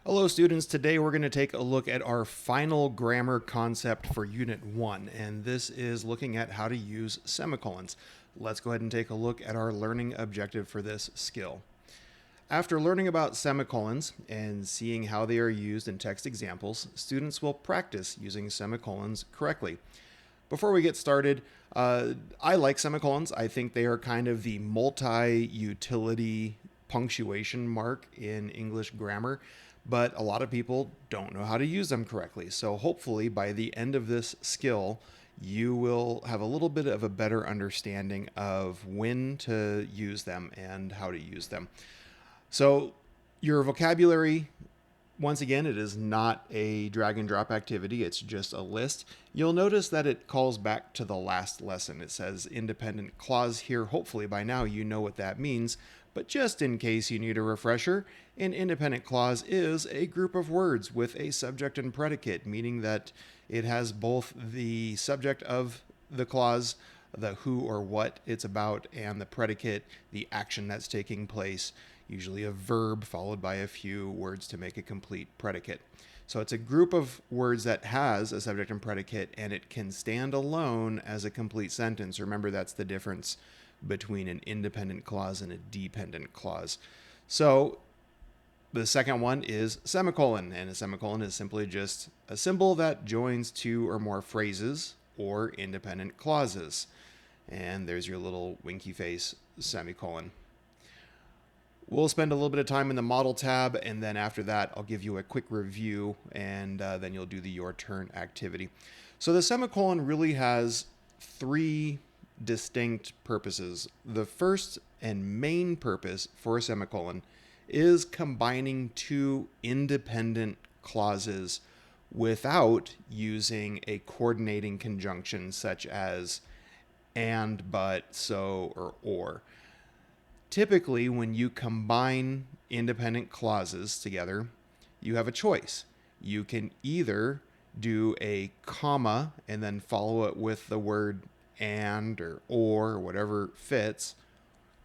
Hello students, today we're going to take a look at our final grammar concept for Unit 1, and this is looking at how to use semicolons. Let's go ahead and take a look at our learning objective for this skill. After learning about semicolons and seeing how they are used in text examples, students will practice using semicolons correctly. Before we get started, I like semicolons. I think they are kind of the multi-utility punctuation mark in English grammar, but a lot of people don't know how to use them correctly. So hopefully by the end of this skill, you will have a little bit of a better understanding of when to use them and how to use them. So your vocabulary, once again, it is not a drag and drop activity, it's just a list. You'll notice that it calls back to the last lesson. It says independent clause here. Hopefully by now you know what that means, but just in case you need a refresher, an independent clause is a group of words with a subject and predicate, meaning that it has both the subject of the clause, the who or what it's about, and the predicate, the action that's taking place, usually a verb followed by a few words to make a complete predicate. So it's a group of words that has a subject and predicate, and it can stand alone as a complete sentence. Remember, that's the difference between an independent clause and a dependent clause. So the second one is semicolon, and a semicolon is simply just a symbol that joins two or more phrases or independent clauses. And there's your little winky face semicolon. We'll spend a little bit of time in the model tab, and then after that I'll give you a quick review, and then you'll do the your turn activity. So the semicolon really has three distinct purposes. The first and main purpose for a semicolon is combining two independent clauses without using a coordinating conjunction such as and, but, so, or. Typically, when you combine independent clauses together, you have a choice. You can either do a comma and then follow it with the word and or whatever fits,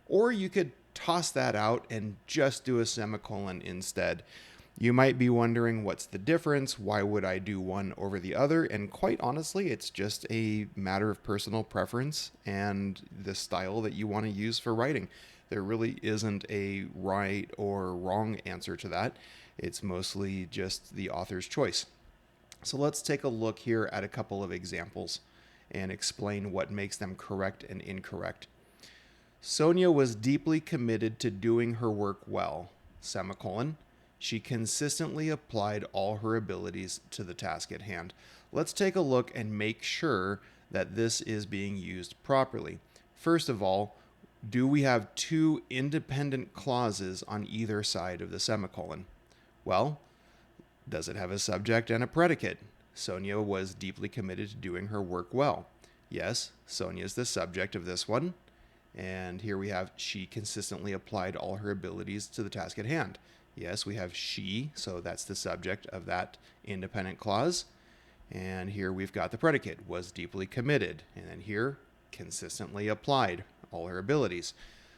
or you could toss that out and just do a semicolon instead. You might be wondering, what's the difference? Why would I do one over the other? And quite honestly, it's just a matter of personal preference and the style that you want to use for writing. There really isn't a right or wrong answer to that. It's mostly just the author's choice. So let's take a look here at a couple of examples and explain what makes them correct and incorrect. Sonia was deeply committed to doing her work well, semicolon. She consistently applied all her abilities to the task at hand. Let's take a look and make sure that this is being used properly. First of all, do we have two independent clauses on either side of the semicolon? Well, does it have a subject and a predicate? Sonia was deeply committed to doing her work well. Yes, Sonia is the subject of this one. And here we have she consistently applied all her abilities to the task at hand. Yes, we have she, so that's the subject of that independent clause. And here we've got the predicate, was deeply committed. And then here, consistently applied all her abilities.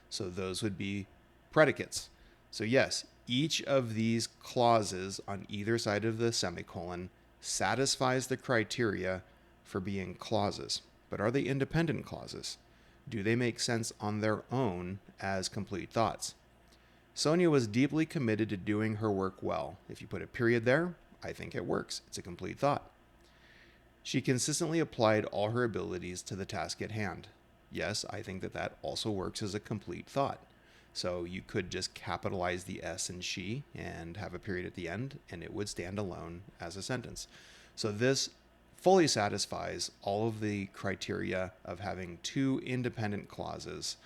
So those would be predicates. So yes, each of these clauses on either side of the semicolon satisfies the criteria for being clauses. But are they independent clauses? Do they make sense on their own as complete thoughts? Sonia was deeply committed to doing her work well. If you put a period there, I think it works. It's a complete thought. She consistently applied all her abilities to the task at hand. Yes, I think that also works as a complete thought. So you could just capitalize the S in she and have a period at the end, and it would stand alone as a sentence. So this fully satisfies all of the criteria of having two independent clauses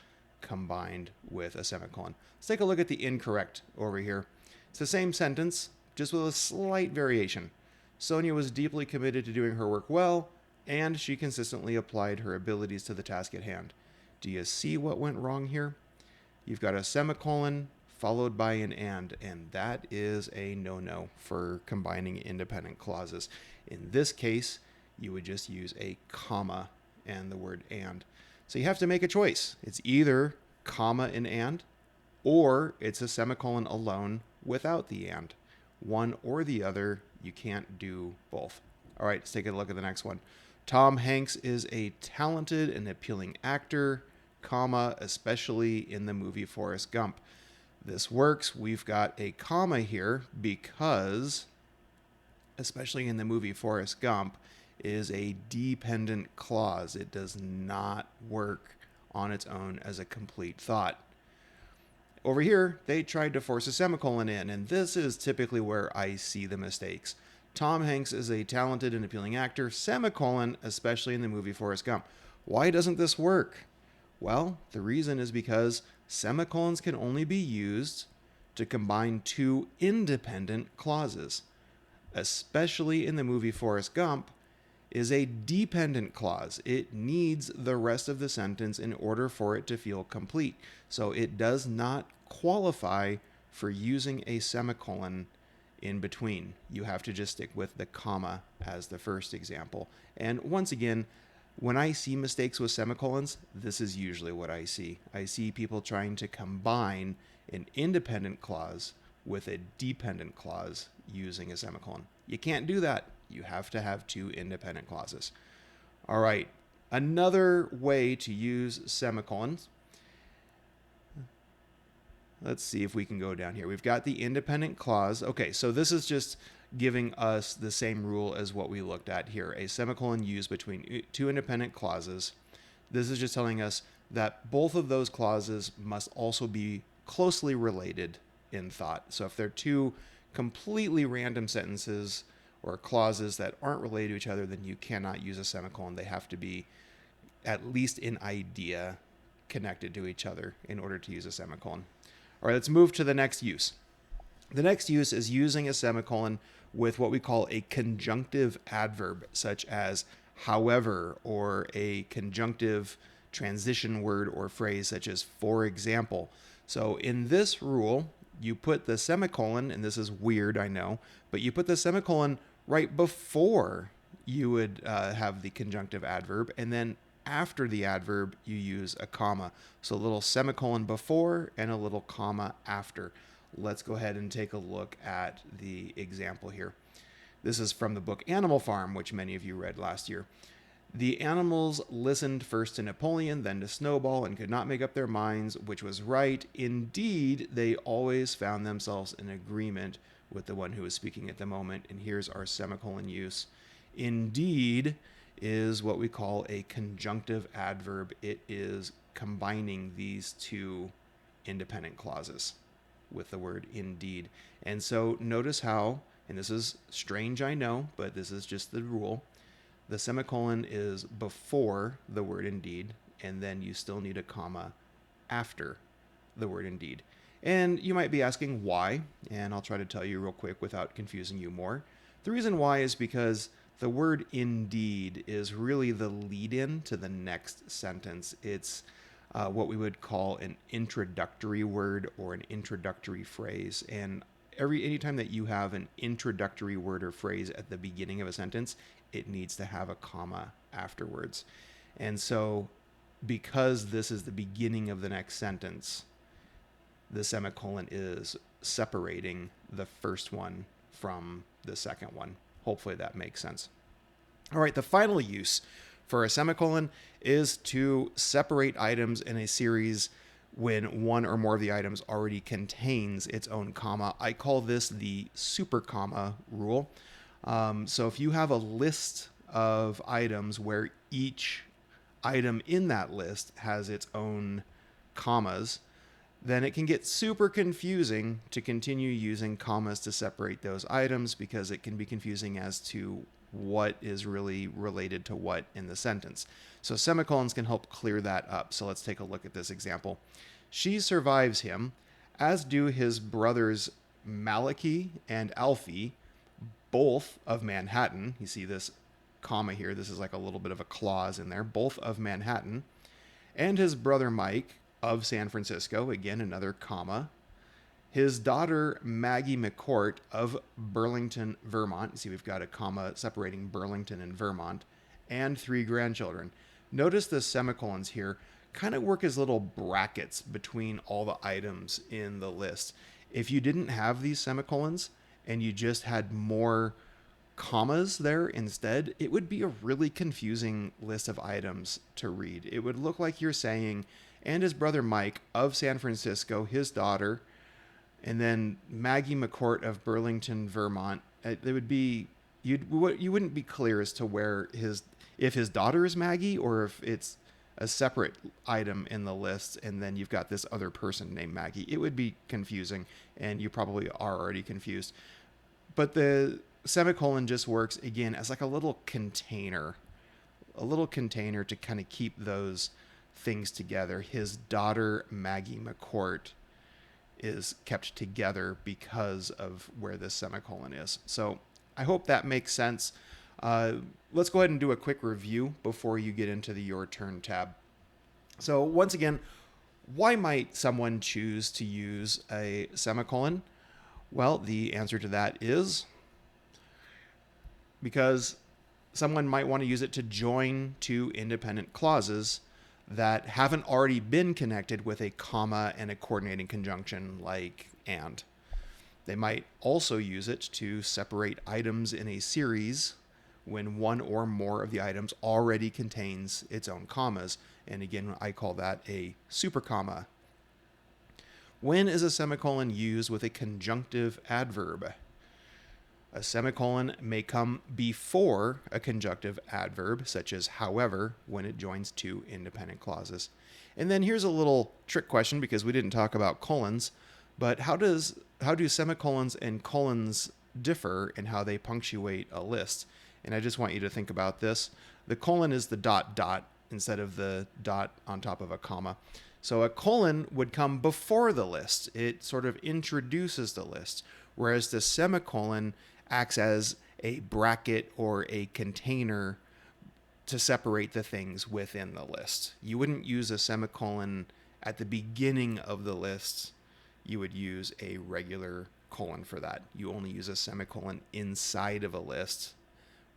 combined with a semicolon. Let's take a look at the incorrect over here. It's the same sentence, just with a slight variation. Sonia was deeply committed to doing her work well, and she consistently applied her abilities to the task at hand. Do you see what went wrong here? You've got a semicolon followed by an and that is a no-no for combining independent clauses. In this case, you would just use a comma and the word and. So you have to make a choice. It's either comma and, or it's a semicolon alone without the and. one or the other. You can't do both. All right, let's take a look at the next one. Tom Hanks is a talented and appealing actor, comma, especially in the movie Forrest Gump. This works. We've got a comma here because, especially in the movie Forrest Gump, is a dependent clause. It does not work on its own as a complete thought. Over here, they tried to force a semicolon in, and this is typically where I see the mistakes. Tom Hanks is a talented and appealing actor, semicolon, especially in the movie Forrest Gump. Why doesn't this work? Well, the reason is because semicolons can only be used to combine two independent clauses. Especially in the movie Forrest Gump, is a dependent clause. It needs the rest of the sentence in order for it to feel complete. So it does not qualify for using a semicolon in between. You have to just stick with the comma as the first example. And once again, when I see mistakes with semicolons, this is usually what I see. I see people trying to combine an independent clause with a dependent clause using a semicolon. You can't do that. You have to have two independent clauses. All right, another way to use semicolons. Let's see if we can go down here. We've got the independent clause. Okay, so this is just giving us the same rule as what we looked at here. A semicolon used between two independent clauses. This is just telling us that both of those clauses must also be closely related in thought. So if they're two completely random sentences or clauses that aren't related to each other, then you cannot use a semicolon. They have to be, at least in idea, connected to each other in order to use a semicolon. All right, let's move to the next use. The next use is using a semicolon with what we call a conjunctive adverb, such as however, or a conjunctive transition word or phrase, such as for example. So in this rule, you put the semicolon, and this is weird, I know, but you put the semicolon right before you would have the conjunctive adverb, and then after the adverb, you use a comma. So a little semicolon before and a little comma after. Let's go ahead and take a look at the example here. This is from the book Animal Farm, which many of you read last year. The animals listened first to Napoleon, then to Snowball, and could not make up their minds which was right. Indeed, they always found themselves in agreement with the one who was speaking at the moment. And here's our semicolon use. Indeed is what we call a conjunctive adverb. It is combining these two independent clauses with the word indeed. And so notice how, and this is strange, I know, but this is just the rule. The semicolon is before the word indeed, and then you still need a comma after the word indeed. And you might be asking why, and I'll try to tell you real quick without confusing you more. The reason why is because the word indeed is really the lead-in to the next sentence. It's what we would call an introductory word or an introductory phrase. And anytime that you have an introductory word or phrase at the beginning of a sentence, it needs to have a comma afterwards. And so because this is the beginning of the next sentence, the semicolon is separating the first one from the second one. Hopefully that makes sense. All right, the final use for a semicolon is to separate items in a series when one or more of the items already contains its own comma. I call this the super comma rule. So if you have a list of items where each item in that list has its own commas, then it can get super confusing to continue using commas to separate those items because it can be confusing as to what is really related to what in the sentence. So semicolons can help clear that up. So let's take a look at this example. She survives him, as do his brothers Malachi and Alfie, both of Manhattan. You see this comma here. This is like a little bit of a clause in there. Both of Manhattan. And his brother Mike of San Francisco. Again, another comma. His daughter Maggie McCourt of Burlington, Vermont. See, we've got a comma separating Burlington and Vermont. And 3 grandchildren. Notice the semicolons here kind of work as little brackets between all the items in the list. If you didn't have these semicolons, and you just had more commas there instead, it would be a really confusing list of items to read. It would look like you're saying, and his brother Mike of San Francisco, his daughter, and then Maggie McCourt of Burlington, Vermont. It would be you wouldn't be clear as to where if his daughter is Maggie or if it's a separate item in the list, and then you've got this other person named Maggie. It would be confusing, and you probably are already confused. But the semicolon just works again as like a little container to kind of keep those things together. His daughter Maggie McCourt is kept together because of where this semicolon is. So I hope that makes sense. Let's go ahead and do a quick review before you get into the Your Turn tab. So once again, why might someone choose to use a semicolon? Well, the answer to that is because someone might want to use it to join two independent clauses that haven't already been connected with a comma and a coordinating conjunction like and. They might also use it to separate items in a series when one or more of the items already contains its own commas. And again, I call that a supercomma. When is a semicolon used with a conjunctive adverb? A semicolon may come before a conjunctive adverb, such as however, when it joins two independent clauses. And then here's a little trick question, because we didn't talk about colons, but how do semicolons and colons differ in how they punctuate a list? And I just want you to think about this. The colon is the dot dot instead of the dot on top of a comma. So a colon would come before the list. It sort of introduces the list, whereas the semicolon acts as a bracket or a container to separate the things within the list. You wouldn't use a semicolon at the beginning of the list. You would use a regular colon for that. You only use a semicolon inside of a list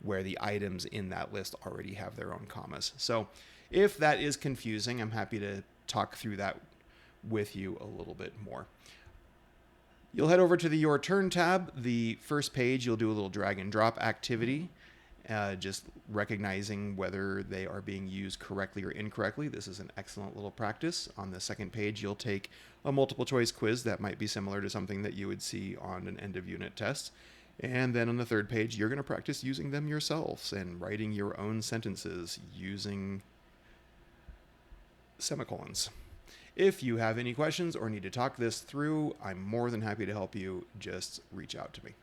where the items in that list already have their own commas. So if that is confusing, I'm happy to talk through that with you a little bit more. You'll head over to the Your Turn tab. The first page, you'll do a little drag and drop activity, just recognizing whether they are being used correctly or incorrectly. This is an excellent little practice. On the second page, you'll take a multiple choice quiz that might be similar to something that you would see on an end of unit test. And then on the third page, you're going to practice using them yourselves and writing your own sentences using semicolons. If you have any questions or need to talk this through, I'm more than happy to help you. Just reach out to me.